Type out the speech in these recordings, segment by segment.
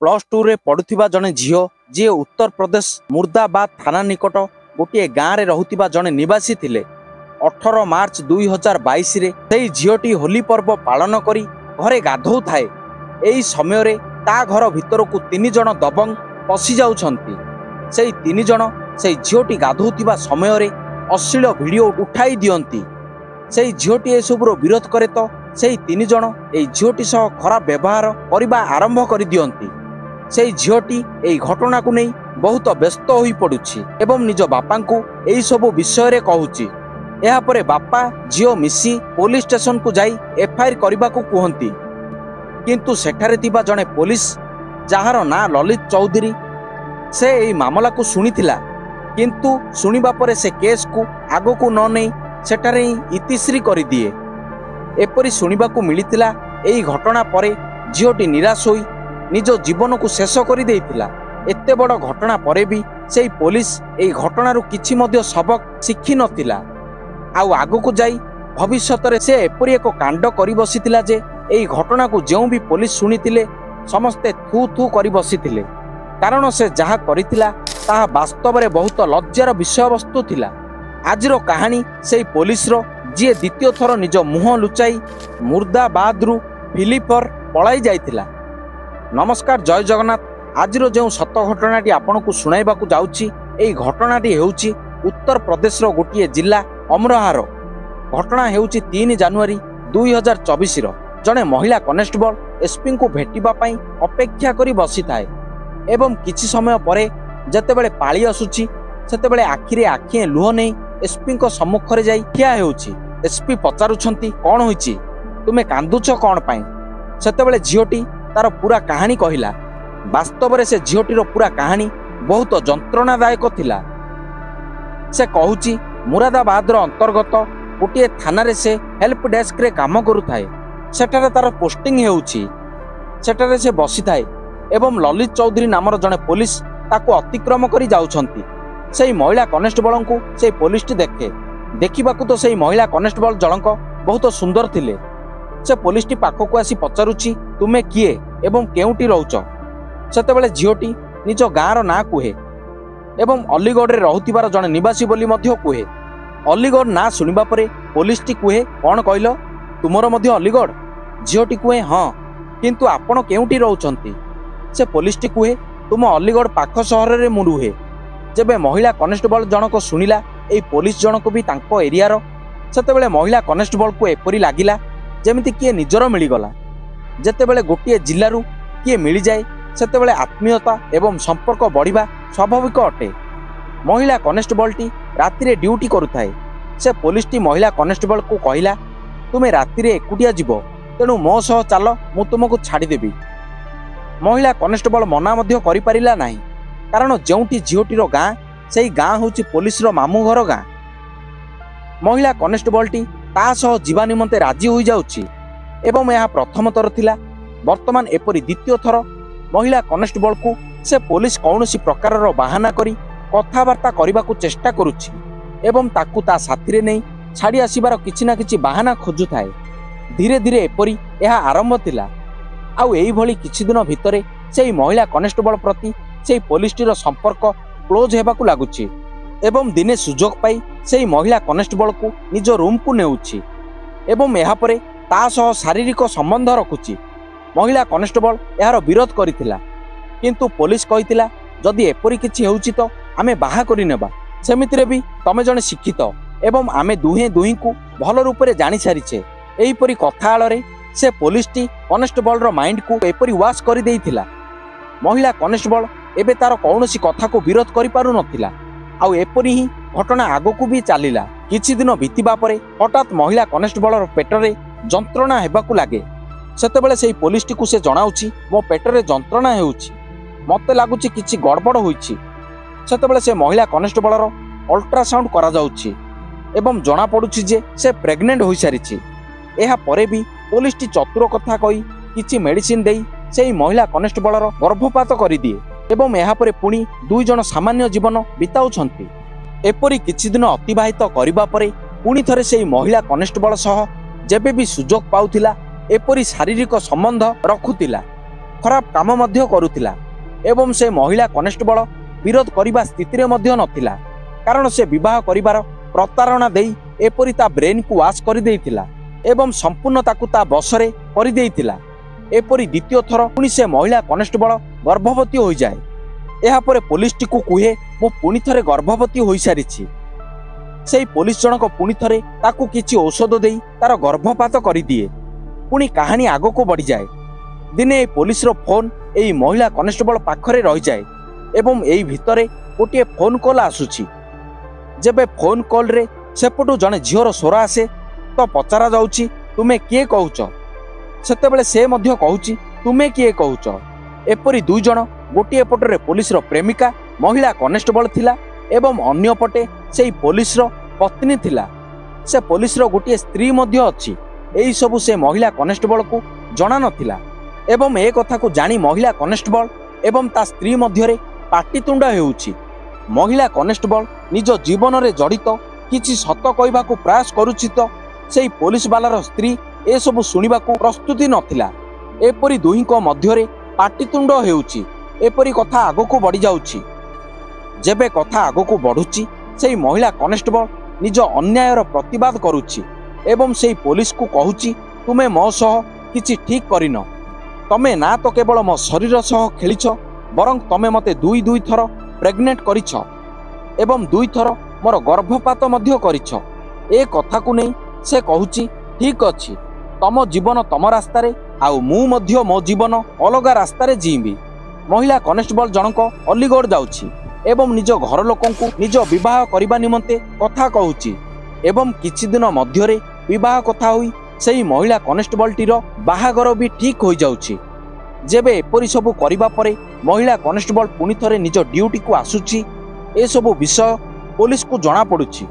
+2 रे पढ़ुथिबा जने झियो जी उत्तर प्रदेश मुर्दाबाद थाना निकट गोटे गाँव में रहुथिबा जने निवासी थिले। 18 मार्च 2022 रे सेई झियोटी होली पर्व पालन करी घरे गाधौ थाए। एई समय रे ता घर भितरकू 3 जण दबंग पशि जाउछंती। सेई 3 जण सेई झियोटी गाधौथिबा समय रे अश्लील वीडियो उठाई दियंती। सेई झियोटी ए सबुरो विरोध करे तो सेई 3 जण एई झियोटी सह खराब व्यवहार करबा आरंभ करि दियंती। सेई झियोटी एई घटना को नहीं बहुत व्यस्त होई पडुछि एवं निज बापा को एई सब विषय रे कहूछि। एहा परे बापा झियो मिसी पुलिस स्टेशन को जाई एफआईआर करबा को कहंती, किंतु सेठारे तिबा जणे पुलिस जहार ना ललित चौधरी से एई मामला को सुनिथिला, किंतु सुनिबा परे से केस को आगो को न नहीं सेठारे ही इतिश्री करि दिए। एपरि सुनिबा को मिलिथिला एई घटना परे झियोटी निराश होई निज जीवन को शेष करि देइथिला। एते बड़ घटना परे भी सेई पुलिस एई घटनारू किछि मध्य सबक शिखि नथिला। आउ आगो को जाई भविष्यत रे से एपरि एक कांड करि बसिथिला जे एई घटना को जेउ भी पुलिस सुनिथिले समस्ते थू थू करि बसिथिले, कारण से जहा करिथिला ताहा वास्तव रे बहुत लज्जार विषय वस्तु थिला। आजिरो कहानी सेई पुलिस रो जी द्वितीय थर निज मुह लुचाई मुर्दाबादरू फिलिपर पलाई जाइथिला। नमस्कार, जय जगन्नाथ। आजिरो जो सत घटनाटी आपन को सुनाइबा को जाउछि एई घटनाटी हेउछि उत्तर प्रदेश रो गोटिए जिला अमरोहार। घटना हेउछि 3 जनवरी 2024 रो। जणे महिला कनेस्टेबल एसपी को भेटिबा पई अपेक्षा करी बसी थाए एवं किछि समय परे जतेबेले पाळी आसुछि सेतेबेले आखिरे आखिए लुह नै एसपी को सम्मुख रे जाई ठिया हेउछि। एसपी पचारुछंती कोन होइछि, तुमे कांदुछ कोन पई? सेतेबेले झियोटी तार पूरा कहानी कहिला। वास्तव रे से झियोटीर पूरा कहानी बहुत जंत्रणादायक थिला। से कहूची मुरादाबाद अंतर्गत गोटे थाना रे से हेल्प डेस्क रे काम करुथाए। सेठारे तार पोस्टिंग हेउची। सेठारे से बसी थाए एवं ललित चौधरी नामर जने पुलिस ताको अतिक्रम करी जाउछंती। सेई महिला कनेस्टेबल को सेई पुलिस टी देखे। देखिबाकू तो सेई महिला कनेस्टेबल जणक बहुत सुंदर थिले। से पुलिस टी पाखो को आसी पचारुची, तुमे किए एवं केउटी रहउछ? सेतेबेले झियोटी निज गाँर ना कुहे एवं अलीगढ़ रे रहुथिबार जणे निवासी बोली मध्य कुहे। अलीगढ़ ना सुनिबा परे पुलिस टी कुहे, कोन कहलो तुमरो मध्य अलीगढ़? झियोटी कुहे हाँ, किंतु आपण केउटी रहउछंती? से पुलिस टी कुहे तुम अलीगढ़ पाख सहर रे मु रुहे। जेबे महिला कनेस्टेबल जनक सुनिला एई पुलिस जनक भी तांको एरियार, सेतेबेले महिला कनेस्टेबल को एपरि लागिला जेमिति किए निजर मिलिगला। जेतेबेले गोटिए जिल्लारू किए मिली जाए सेतेबेले आत्मीयता एवं संपर्क बढ़िबा स्वाभाविक अटे। महिला कनेस्टेबल टी राति रे ड्यूटी करुथाए। से पुलिस टी महिला कनेस्टेबल को कहिला, तुमे राति रे एकुटिया जीवो, तेणु मो सह चाल, मु तुमको छाड़ी देबी। महिला कनेस्टेबल मना मध्य करि पारिला नाही, कारण जेउटी झियोटीर गाँ सेई गाँ होउची पुलिस रो मामू घर गाँ। महिला कनेस्टेबल टी ता सह जीवा निमंते राजी होई जाउची एवं यह प्रथम थर थिला। वर्तमान एपरि द्वितीय थर महिला कनेस्टेबल को से पुलिस कौनसी प्रकार रो बहाना करी कथाबार्ता करबा को चेष्टा करुछि एवं ताकू ता साथी रे नै छाड़ी आसीबार किछि ना किछि बहाना खोजु थाए। धीरे धीरे एपरि यह आरंभ थिला। आउ एई भली किछि दिन भितरे सेई महिला कनेस्टेबल प्रति सेई पुलिस टीर संपर्क क्लोज हेबा को लागुछि एवं दिने सुजोग पाई सेई महिला कनेस्टेबल को निज रूम को नेउछि एवं एहा परे ता सह शारीरिक संबंध रखुछि। महिला कनेस्टेबल यार विरोध करिथिला, किंतु पुलिस कहिथिला जदि एपरि किछि हेउछि तो आमे बाहा करि नेबा। सेमितिरे भी तमे जणे शिक्षित एवं आमे दुहे दुही को भल रूप रे जानि सारिछे। एही परि कथा आलरे से पुलिस टी कनेस्टेबल रो माइंड को एपरि वाश करि देइथिला। महिला कनेस्टेबल एबे तार कौनसी कथा को विरोध करि पारु नथिला। आउ एपरि ही घटना आगो को भी चलिला। किछि दिन बीतिबा परे हठात महिला कनेस्टेबल रो पेटरे जंत्रणा हेबाकू लागे। सेतेबेले सेई पुलिस टी को से जणाउछि, मो पेटरे जंत्रणा हेउछि, मते लागुछि किछि गड़बड़ होइछि। सेतेबेले से महिला कनेस्टेबल रो अल्ट्रासाउंड करा जाउछि एवं जणा पडुछि जे से प्रेग्नेंट होई सारिछि। एहा परे भी पुलिस टी चतुर कथा कहि किछि मेडिसिन देई सेई महिला कनेस्टेबल रो गर्भपात करि दिए एवं एहा परे पुणी 2 जण सामान्य जीवन बिताउछंती। एपरि किछि दिन अतिबाहित करिबा परे पुणी थरे सेई महिला कनेस्टेबल सह जेबे भी सुजोग पाउथिला एपरि शारीरिक संबंध रखुतिला। खराब काम मध्य करुथिला एवं से महिला कनेस्टेबल विरोध करने स्थिति रे मध्य नथिला कारण से विवाह करिवार प्रतारणा देई एपरि ता ब्रेन को वाश कर देइथिला एवं संपूर्ण ताकू ता बसरे कर देइथिला। एपरि द्वितीय थर पुणी से महिला कनेस्टेबल गर्भवती हो जाए। एहा परे पुलिस टी को कुहे मु पुणी थरे गर्भवती हो सारिछि। सेई पुलिस जनक पुणी थरे ताकू किछि औषध देई तार गर्भपात करि दिए। पुणी कहानी आगो को बढ़ी जाए। दिने ए पुलिस रो फोन एई महिला कनेस्टेबल पाखरे रहि जाए एवं एई भितरे गोटे फोन कॉल आसुछि। जेबे फोन कॉल रे सेपटू जने झीवर स्वर आसे तो पचारा जाउछि तुमे किए कहूच। सेतेबेले से मध्य कहूछि तुमे किए कहूच। एपरि दुई जन गोटे पटरे पुलिस रो प्रेमिका महिला कनेस्टेबल थिला एवं अन्य पटे सेई पुलिस रो पत्नी थिला। से पुलिस रो गोटे स्त्री मध्य अछि। एई सबु से महिला कनेस्टेबल को जणा नथिला एवं ए कथा को जानी महिला कनेस्टेबल एवं ता स्त्री मध्यरे पाटितुंड हेउछि। महिला कनेस्टेबल निज जीवन रे जड़ित किछि सत कहबा को प्रयास करूछि तो सेई पुलिस वालार स्त्री ए सब सुनिबा को प्रस्तुति नथिला। एपरि दुहीको मध्यरे पाटितुंड हेउछि। एपरि कथा आगो को बढ़ी जाउछि। जेबे कथा आगो को बढ़ुछि सेई महिला कनेस्टेबल निज अन्यायर प्रतिवाद करूछि एवं सेई पुलिस को कहूछि तुमे मो सह किछि ठीक करिनो। तमे ना तो केवल मो शरीर सह खेलिछ बरं तमे मते दुई दुई थर प्रेग्नेंट करिछ एवं दुई थर मोर गर्भपात मध्य करिछ। ए कथा को नहीं से कहूछि ठीक अछि तम जीवन तम रास्ता रे आउ मु मध्य मो जीवन अलगा रास्ता रे जीबी। महिला कनेस्टेबल जनक अलीगढ़ जाउछि एवं निज घर लोकंकु निज विवाह करिबा निमंते कथा कहूछि एवं किछि दिन मध्यरे विवाह कथा होई सेही महिला कनेस्टेबल टीर बाहागर भी ठीक हो जाउछि। जेबे एपरि सबु करिबा परे महिला कनेस्टेबल पुनि थरे निज ड्यूटी को आसुछि। ए सबु विषय पुलिस को जणा पडुछि।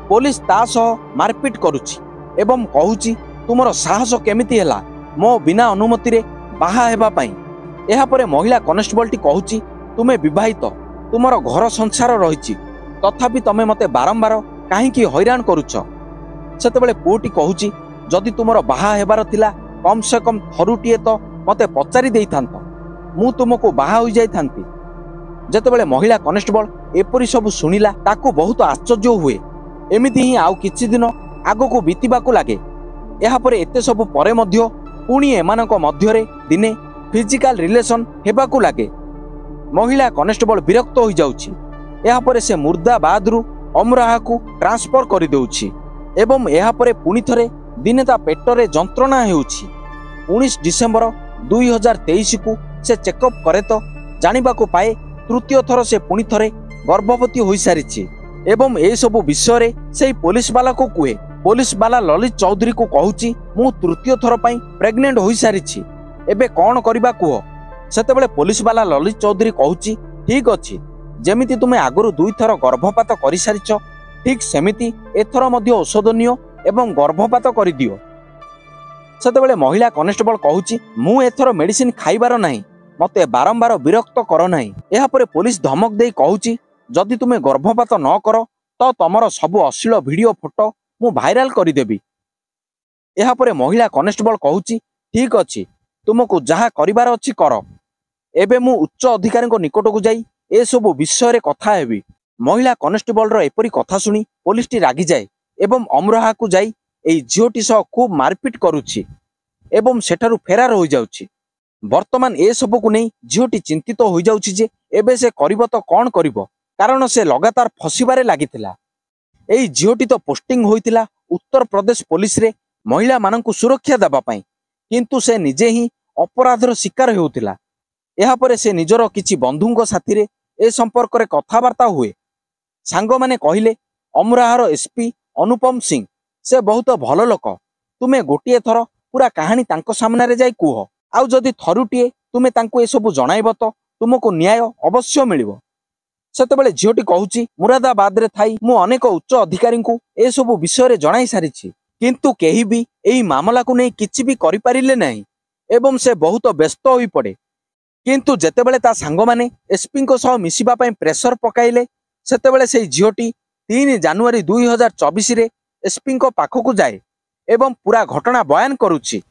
पुलिस ता सह मारपीट करुछि एवं कहूछि तुमर साहस केमिति हैला मो बिना अनुमति रे बाहा हेबा पई। एहा परे महिला कनेस्टेबल टी कहूछि तुमे विवाहित तुमर घर संसार रहिछि तथापि तमे मते बारंबार काहे की हैरान करूछ। सेतेबेले पुटी कहूछि जदि तुमर बाहा हेबार थिला कम से कम थरुटिए तो मते पचारि देइथांत मु तुमको बाहा होई जाइथांती। जेतेबेले महिला कनेस्टेबल एपरि सब सुनिला ताकू बहुत आश्चर्य हुए। एमिति ही आउ किछि दिन आगो को बीतिबाकू लागे। एहा परे एते सब परे मध्य पुणी एमानक मध्यरे दिने फिजिकल रिलेशन हेबाकू लागे। महिला कनेस्टेबल विरक्त हो जाउछि। एहा परे से मुर्दाबादरू अमराहा को ट्रांसफर करि देउछि एवं एहा परे पुणी थरे दिने ता पेटरे जंत्रणा हेउछि। 19 डिसेंबर 2023 को से चेकअप करे तो जानिबा को पाए तृतीय थर से पुणी थरे गर्भवती हो सारिछि एवं ए सबु विषय रे सेही पुलिस वाला को कुए। पुलिस वाला ललित चौधरी को कहूछि मु तृतीय थर पई प्रेग्नेंट हो सारिछि एबे कोन करिबा कुह। सेतेबेले पुलिस वाला ललित चौधरी कहूछि ठीक अछि जेमिति तुमे आगुरु दुई थर गर्भपात करि सारिछ ठीक सेमिति एथर मध्य औषध नियो एवं गर्भपात करि दियो। सेतेबेले महिला कनेस्टेबल कहूछि मु एथर मेडिसिन खाइबार नाही मते बारंबार विरक्त कर नाही। एहा परे पुलिस धमक देई कहूछि जदि तुमे गर्भपात न कर तो तमर सबु अश्लील वीडियो फोटो मु भाइराल करि देबी। एहा परे महिला कनेस्टेबल कहूछि ठीक अछि तुमको जहा करिबार अछि कर। एबे मु उच्च अधिकारी को निकट को जाई ए सबु विषय रे कथा हेबी। महिला कनेस्टेबल रो एपरि कथा सुनी पुलिस टी रागी जाए एवं अमरोहा को जाई एई झियोटी सह खूब मारपीट करुछि एवं सेठारु फेरार हो जाउछि। वर्तमान ए सबु को नहीं झियोटी चिंतित हो जाउछि जे एबे से करिवो तो कोन करिवो कारण से लगातार फसिबारे लागिथिला। एई झियोटी तो पोस्टिंग होइतिला उत्तर प्रदेश पुलिस रे महिला माननकु सुरक्षा देबा पई किंतु से निजे ही अपराधर शिकार हेउतिला। एहा परे से निजर किछि बंधुंक साथी रे ए संपर्क रे कथावार्ता हुए। सांग माने कहिले अमराहार एसपी अनुपम सिंह से बहुत भल लोक तुमे गोटिए थर पूरा कहानी तांको सामने रे जाई कुह आउ जदि थरुटिए तुमे तांको ए सब जणाइबो तो तुमको न्याय अवश्य मिलिबो। सेतेबेले झियोटी कहूछि मुरादाबाद रे थाई मु अनेक उच्च अधिकारी को ए सब विषय रे जणाई सारिछि किंतु केही भी एई मामला को नै किछि भी करि पारिले नाही एवं से बहुत व्यस्त होई पड़े। किंतु जेतेबेले ता सांग माने एसपी को सह मिसिबा पई प्रेशर पकाइले सेतेबेले सेई झियोटी 3 जनवरी 2024 रे एसपी को पाखकु जाए एवं पूरा घटना बयान करुछि।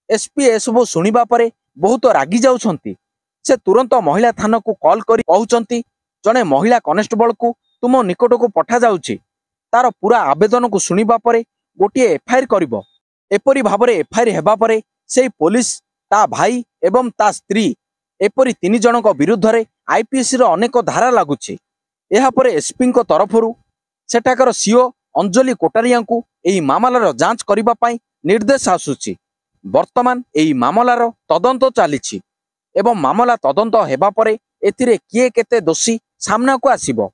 एसपी एसबु सुनिबा परे बहुत रागी जाउछंती। से तुरंत महिला थाना को कॉल करी कहउछंती जणे महिला कनेस्टेबल को तुम निकट को पठा जाउछि। तार पूरा आवेदन को सुनिबा परे गोटे एफआईआर करिवो। एपरी भाबरे एफआईआर हेबा परे सेई पुलिस ता भाई एवं ता स्त्री एपरी 3 जनक विरुद्ध रे आईपीसी रो अनेक धारा लागुछि। एहा परे एसपी को तरफरु सेठाकर सीओ अंजलि कोटारिया को एही मामलार जांच करिबा पई निर्देश आसुछि। वर्तमान एही मामलार तदंत चालिछि एवं मामला तदंत हेबा परे एथिरे किए केते दोषी सामना को आसीबो।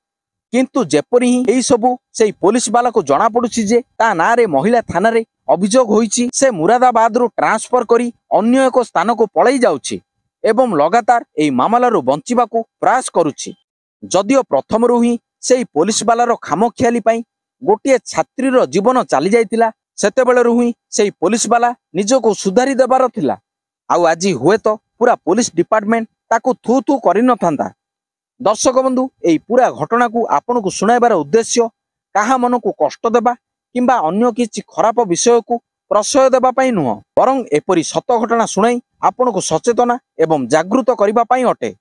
किंतु जेपरी ही एही सबु सेही पुलिस वाला को जणा पडुछि जे ता ना रे महिला थाना रे अभियोग होईछि। से मुरादाबाद रु ट्रांसफर करी अन्य एक स्थान को पळई जाउछि एवं लगातार एही मामलारू बंचिबा को प्रयास करुछि। जदियो प्रथमरु ही सेही पुलिस वालार खामखियाली पई गोटे छात्री रो जीवन चली जाइतिला, सेतेबेलरु ही सेही पुलिस वाला निजको सुधारी देबार थिला। आउ आजी हुए तो पूरा पुलिस डिपार्टमेंट ताकू थू थू करि न थांता। दर्शक बंधु, एही पूरा घटना को आपन को सुनाइबार उद्देश्य काहा मन को कष्ट देबा किंबा अन्य किछि खराब विषय को प्रशय देबा पई नुह, बरং एपरी सत घटना सुनाई आपन को सचेतना एवं जागृत करिबा पई अटे।